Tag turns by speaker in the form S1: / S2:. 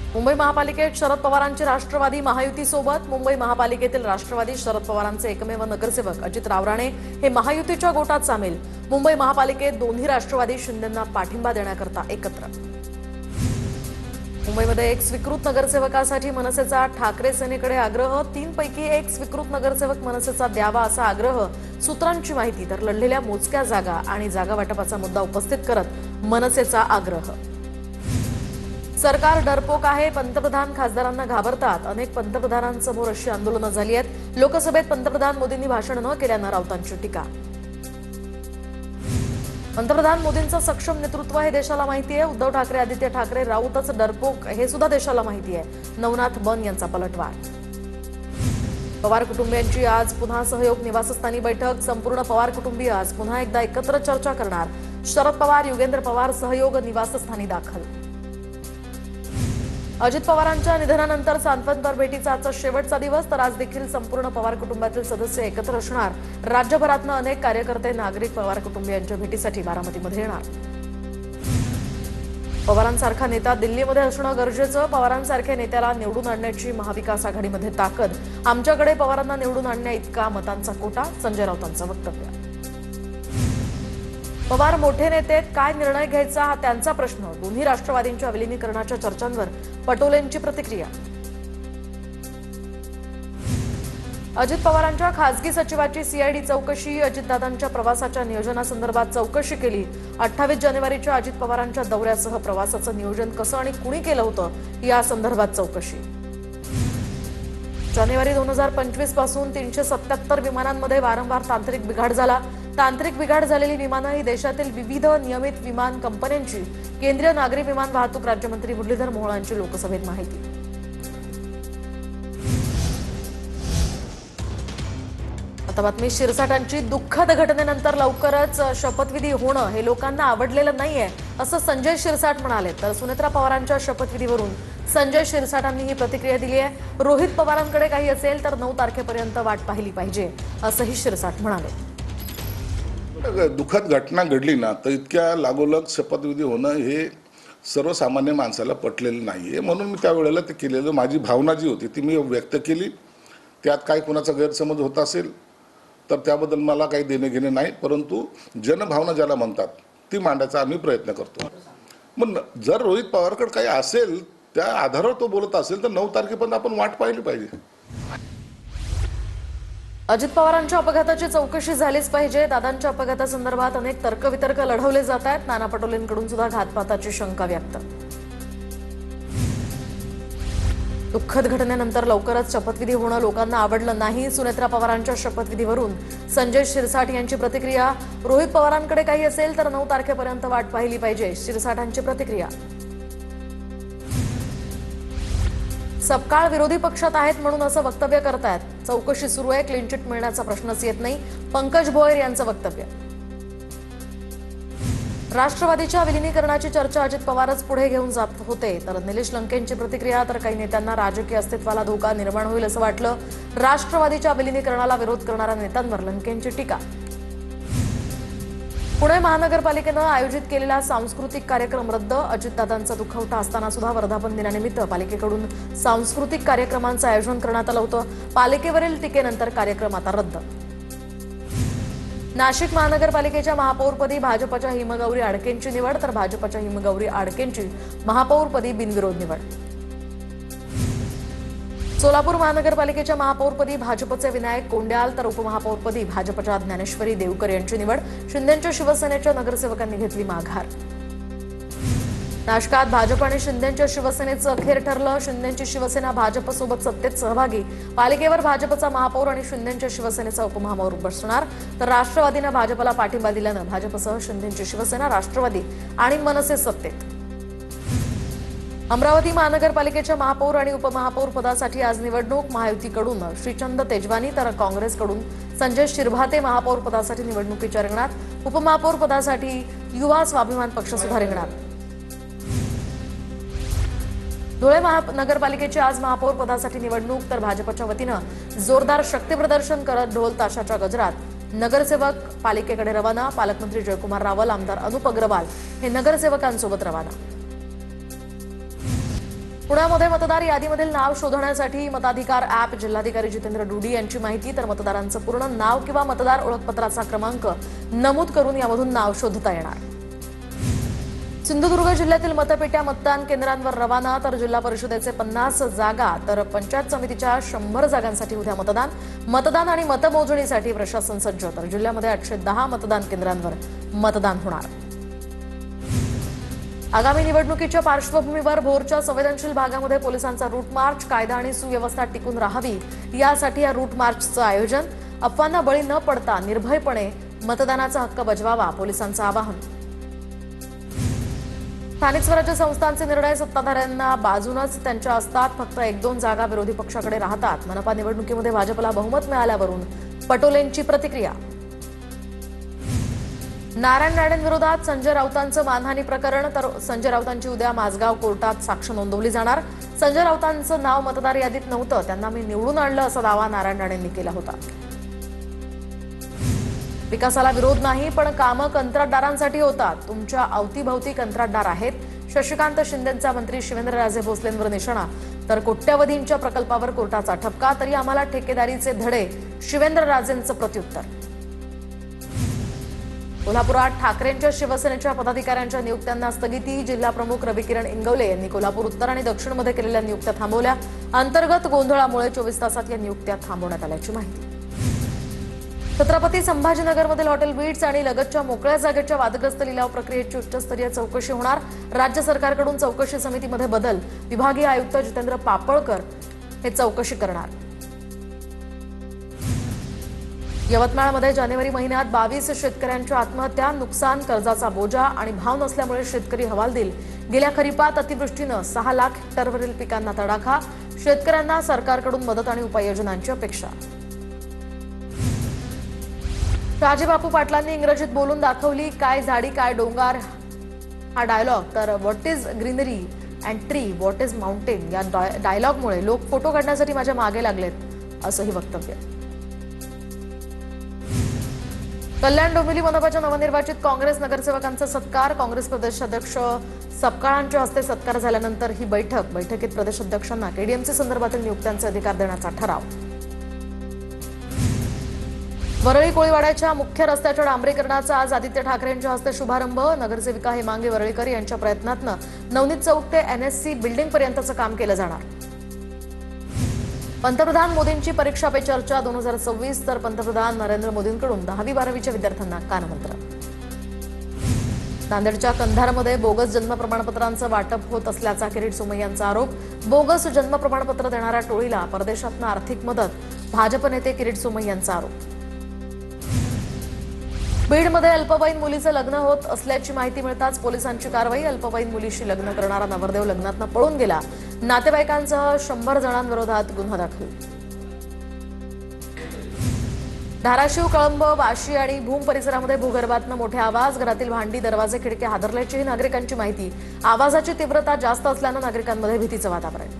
S1: मुंबई महापालिकेत शरद पवारांचे राष्ट्रवादी महायुतीसोबत मुंबई महापालिकेतील राष्ट्रवादी शरद पवारांचे एकमेव नगरसेवक अजित रावराणे हे महायुतीच्या गोटात सामील। मुंबई महापालिकेत दोन्ही राष्ट्रवादी शिंदेंना पाठिंबा देण्याकरता एकत्र। मुंबईमध्ये एक स्वीकृत नगरसेवकासाठी मनसेचा ठाकरे सेनेकडे आग्रह। 3 पैकी एक स्वीकृत नगरसेवक मनसेचा द्यावा असा आग्रह सूत्रांची माहिती। तर लढलेल्या मोजक्या जागा आणि जागा वाटपाचा मुद्दा उपस्थित करत मनसेचा आग्रह। सरकार डरपोक आहे, पंतप्रधान खासदारांना घाबरतात। अनेक पंतप्रधानांसमोर अशी आंदोलनं झाली आहेत। लोकसभेत पंतप्रधान मोदींनी भाषण न केल्यानं राऊतांची टीका। पंतप्रधान मोदींचं सक्षम नेतृत्व हे देशाला माहिती आहे। उद्धव ठाकरे, आदित्य ठाकरे, राऊतच डरपोक हे सुद्धा देशाला माहिती आहे। नवनाथ बन यांचा पलटवार। पवार कुटुंबियांची आज पुन्हा सहयोग निवासस्थानी बैठक। संपूर्ण पवार कुटुंबीय आज पुन्हा एकदा एकत्र चर्चा करणार। शरद पवार, युगेंद्र पवार सहयोग निवासस्थानी दाखल। अजित पवारांच्या निधनानंतर सांत्वनपर भेटीचा आजचा शेवटचा दिवस। तर आज देखील संपूर्ण पवार कुटुंबातील सदस्य एकत्र असणार। राज्यभरातून अनेक कार्यकर्ते, नागरिक पवार कुटुंबियांच्या भेटीसाठी बारामतीमध्ये येणार। पवारांसारखा नेता दिल्लीमध्ये असणं गरजेचं। पवारांसारख्या नेत्याला निवडून आणण्याची महाविकास आघाडीमध्ये ताकद। आमच्याकडे पवारांना निवडून आणण्या इतका मतांचा कोटा, संजय राऊतांचं वक्तव्य। पवार मोठे नेते, काय निर्णय घ्यायचा हा त्यांचा प्रश्न। दोन्ही राष्ट्रवादींच्या विलीनीकरणाच्या चर्चांवर पटोलेंची प्रतिक्रिया। अजित पवारांच्या खासगी सचिवाची सीआयडी चौकशी। अजितदादांच्या प्रवासाच्या नियोजनासंदर्भात चौकशी केली। 28 जानेवारीच्या अजित पवारांच्या दौऱ्यासह प्रवासाचं नियोजन कसं आणि कुणी केलं होतं या संदर्भात चौकशी। जानेवारी 2025 पासून 377 विमानांमध्ये वारंवार तांत्रिक बिघाड झाला। तांत्रिक बिघाड झालेली विमानं ही देशातील विविध नियमित विमान कंपन्यांची। केंद्रीय नागरी विमान वाहतूक राज्यमंत्री मुरलीधर मोहोळ यांची लोकसभेत माहिती। आता बातमी शिरसाटांची। दुःखद घटनेनंतर लवकरच शपथविधी होणं हे लोकांना आवडलेलं नाहीये असं संजय शिरसाट म्हणाले। तर सुनेत्रा पवारांच्या शपथविधीवरून संजय शिरसाटांनी ही प्रतिक्रिया दिली आहे। रोहित पवारांकडे काही असेल तर 9 तारखेपर्यंत वाट पाहिली पाहिजे असंही शिरसाट म्हणाले।
S2: दुःखद घटना घडली ना तर इतक्या लागोलग शपथविधी होणं हे सर्वसामान्य माणसाला पटलेलं नाहीये। म्हणून मी त्यावेळेला ते केलेलं, माझी भावना जी होती ती मी व्यक्त केली। त्यात काही कोणाचा गैरसमज होत असेल तर त्याबद्दल मला काही देणे घेणे नाही, परंतु जनभावना ज्याला म्हणतात ती मांडायचा आम्ही प्रयत्न करतो। मग जर रोहित पवारकडे काही असेल त्या आधारावर तो बोलत असेल तर 9 तारखेपर्यंत आपण वाट पाहिली पाहिजे।
S1: अजित पवारांच्या अपघाताची चौकशी झालीच पाहिजे। दादांच्या अपघातासंदर्भात अनेक तर्कवितर्क लढवले जात आहेत। नाना पटोलेंकडून सुद्धा घातपाताची शंका व्यक्त। दुःखद घटनेनंतर लवकरच शपथविधी होणं लोकांना आवडलं नाही। सुनेत्रा पवारांच्या शपथविधीवरून संजय शिरसाट यांची प्रतिक्रिया। रोहित पवारांकडे काही असेल तर 9 तारखेपर्यंत वाट पाहिली पाहिजे, शिरसाटांची प्रतिक्रिया। सपकाळ विरोधी पक्षात आहेत म्हणून असं वक्तव्य करतायत। चौकशी सुरू आहे, क्लीन चिट मिळण्याचा प्रश्नच येत नाही, पंकज भोयर यांचं वक्तव्य। राष्ट्रवादीच्या विलीनीकरणाची चर्चा अजित पवारच पुढे घेऊन जात होते। तर निलेश लंकेंची प्रतिक्रिया। तर काही नेत्यांना राजकीय अस्तित्वाला धोका निर्माण होईल असं वाटलं। राष्ट्रवादीच्या विलीनीकरणाला विरोध करणाऱ्या नेत्यांवर लंकेंची टीका। पुणे महानगरपालिकेनं आयोजित केलेला सांस्कृतिक कार्यक्रम रद्द। अजितदादांचा दुखवटा असताना सुद्धा वर्धापन दिनानिमित्त पालिकेकडून सांस्कृतिक कार्यक्रमांचं आयोजन करण्यात आलं होतं। पालिकेवरील टीकेनंतर कार्यक्रम आता रद्द। नाशिक महानगरपालिकेच्या महापौरपदी भाजपच्या हिमगौरी आडकेंची निवड। तर भाजपच्या हिमगौरी आडकेंची महापौरपदी बिनविरोध निवड। सोलापूर महानगरपालिकेच्या महापौरपदी भाजपचे विनायक कोंड्याल तर उपमहापौरपदी भाजपच्या ज्ञानेश्वरी देवकर यांची निवड। शिंदेंच्या शिवसेनेच्या नगरसेवकांनी घेतली माघार। नाशकात भाजप आणि शिंदेंच्या शिवसेनेचं अखेर ठरलं। शिंदेंची शिवसेना भाजपसोबत सत्तेत सहभागी। पालिकेवर भाजपचा महापौर आणि शिंदेंच्या शिवसेनेचा उपमहापौर बसणार। तर राष्ट्रवादीनं भाजपला पाठिंबा दिल्यानं भाजपसह शिंदेंची शिवसेना, राष्ट्रवादी आणि मनसे सत्तेत। अमरावती महानगरपालिकेच्या महापौर आणि उपमहापौर पदासाठी आज निवडणूक। महायुतीकडून श्रीचंद तेजवानी तर काँग्रेसकडून संजय शिरभाते महापौर पदासाठी निवडणुकीच्या रिंगणात। उपमहापौर पदासाठी युवा स्वाभिमान पक्ष सुद्धा रिंगणात। धुळे महानगरपालिकेची आज महापौर पदासाठी निवडणूक। तर भाजपच्या वतीनं जोरदार शक्तीप्रदर्शन करत ढोल ताशाच्या गजरात नगरसेवक पालिकेकडे रवाना। पालकमंत्री जयकुमार रावल, आमदार अनुप अग्रवाल हे नगरसेवकांसोबत रवाना। पुण्यामध्ये मतदार यादीमधील नाव शोधण्यासाठी मताधिकार ॲप जिल्हाधिकारी जितेंद्र डुडी यांची माहिती. तर मतदारांचं पूर्ण नाव किंवा मतदार ओळखपत्राचा क्रमांक नमूद करून यामधून नाव शोधता येणार. सिंधुदुर्ग जिल्ह्यातील मतपेट्या मतदान केंद्रांवर रवाना. तर जिल्हा परिषदेचे 50 जागा तर पंचायत समितीच्या 100 जागांसाठी उद्या मतदान आणि मतमोजणीसाठी प्रशासन सज्ज. तर जिल्ह्यामध्ये 810 मतदान केंद्रांवर मतदान होणार. आगामी निवडणुकीच्या पार्श्वभूमीवर भोरच्या संवेदनशील भागामध्ये पोलिसांचा रूट मार्च. कायदा आणि सुव्यवस्था टिकून राहावी यासाठी या रूट मार्चचं आयोजन. अफवांना बळी न पडता निर्भयपणे मतदानाचा हक्क बजवावा, पोलिसांचं आवाहन. स्थानिक स्वराज्य संस्थांचे निर्णय सत्ताधाऱ्यांना बाजूनच त्यांच्या असतात. फक्त 1-2 जागा विरोधी पक्षाकडे राहतात. मनपा निवडणुकीमध्ये भाजपला बहुमत मिळाल्यावरून पटोलेंची प्रतिक्रिया. नारायण राणेंविरोधात संजय राऊतांचं मानहानी प्रकरण. तर संजय राऊतांची उद्या माझगाव कोर्टात साक्ष नोंदवली जाणार. संजय राऊतांचं नाव मतदार यादीत नव्हतं, त्यांना मी निवडून आणलं असा दावा नारायण राणेंनी केला होता. विकासाला विरोध नाही, पण कामं कंत्राटदारांसाठी होतात. तुमच्या अवतीभवती कंत्राटदार आहेत. शशिकांत शिंदेंचा मंत्री शिवेंद्रराजे भोसलेंवर निशाणा. तर कोट्यवधींच्या प्रकल्पावर कोर्टाचा ठपका. तरी आम्हाला ठेकेदारीचे धडे, शिवेंद्रराजेंचं प्रत्युत्तर. कोल्हापुरात ठाकरेंच्या शिवसेनेच्या पदाधिकाऱ्यांच्या नियुक्त्यांना स्थगिती. जिल्हा प्रमुख रविकिरण इंगवले यांनी कोल्हापूर उत्तर आणि दक्षिणमध्ये केलेल्या नियुक्त्या थांबवल्या. अंतर्गत गोंधळामुळे 24 तासात या नियुक्त्या थांबवण्यात आल्याची माहिती. छत्रपती संभाजीनगरमधील हॉटेल बीट्स आणि लगतच्या मोकळ्या जागेच्या वादग्रस्त लिलाव प्रक्रियेची उच्चस्तरीय चौकशी होणार. राज्य सरकारकडून चौकशी समितीमध्ये बदल. विभागीय आयुक्त जितेंद्र पापळकर हे चौकशी करणार. यवतमाळमध्ये जानेवारी महिन्यात 22 शेतकऱ्यांच्या आत्महत्या. नुकसान, कर्जाचा बोजा आणि भाव नसल्यामुळे शेतकरी हवालदिल. गेल्या खरीपात अतिवृष्टीनं 6 लाख हेक्टरवरील पिकांना तडाखा. शेतकऱ्यांना सरकारकडून मदत आणि उपाययोजनांची अपेक्षा. शहाजीबापू पाटलांनी इंग्रजीत बोलून दाखवली. काय झाडी काय डोंगर हा डायलॉग. तर what is greenery and tree, what is mountain या डायलॉगमुळे लोक फोटो काढण्यासाठी माझ्या मागे लागलेत, असंही वक्तव्य. कल्याण डोंबिवली मनपाच्या नवनिर्वाचित काँग्रेस नगरसेवकांचा सत्कार. काँग्रेस प्रदेशाध्यक्ष सपकाळांच्या हस्ते सत्कार झाल्यानंतर ही बैठकीत प्रदेशाध्यक्षांना केडीएमसी संदर्भातील नियुक्त्यांचे अधिकार देण्याचा ठराव. वरळी कोळीवाड्याच्या मुख्य रस्त्याच्या डांबरीकरणाचा आज आदित्य ठाकरेंच्या हस्ते शुभारंभ. नगरसेविका हेमांगी वरळीकर यांच्या प्रयत्नातनं नवनीत चौक ते NSC बिल्डिंग पर्यंतचं काम केलं जाणार. पंतप्रधान मोदींची परीक्षा पे चर्चा 2026. तर पंतप्रधान नरेंद्र मोदींकडून 10वी-12वीच्या विद्यार्थ्यांना कानमंत्र. नांदेडच्या कंधारमध्ये बोगस जन्म प्रमाणपत्रांचं वाटप होत असल्याचा किरीट सोमय्यांचा आरोप. बोगस जन्म प्रमाणपत्र देणाऱ्या टोळीला परदेशातनं आर्थिक मदत. भाजप नेते किरीट सोमय्यांचा आरोप. बीडमध्ये अल्पवयीन मुलीचं लग्न होत असल्याची माहिती मिळताच पोलिसांची कारवाई. अल्पवयीन मुलीशी लग्न करणारा नवरदेव लग्नातनं पळून गेला. नातेवाईकांसह 100 जणांविरोधात गुन्हा दाखल. धाराशिव, कळंब, वाशी आणि भूम परिसरामध्ये भूगर्भातनं मोठे आवाज. घरातील भांडी, दरवाजे, खिडक्या हादरल्याचीही नागरिकांची माहिती. आवाजाची तीव्रता जास्त असल्यानं नागरिकांमध्ये भीतीचं वातावरण.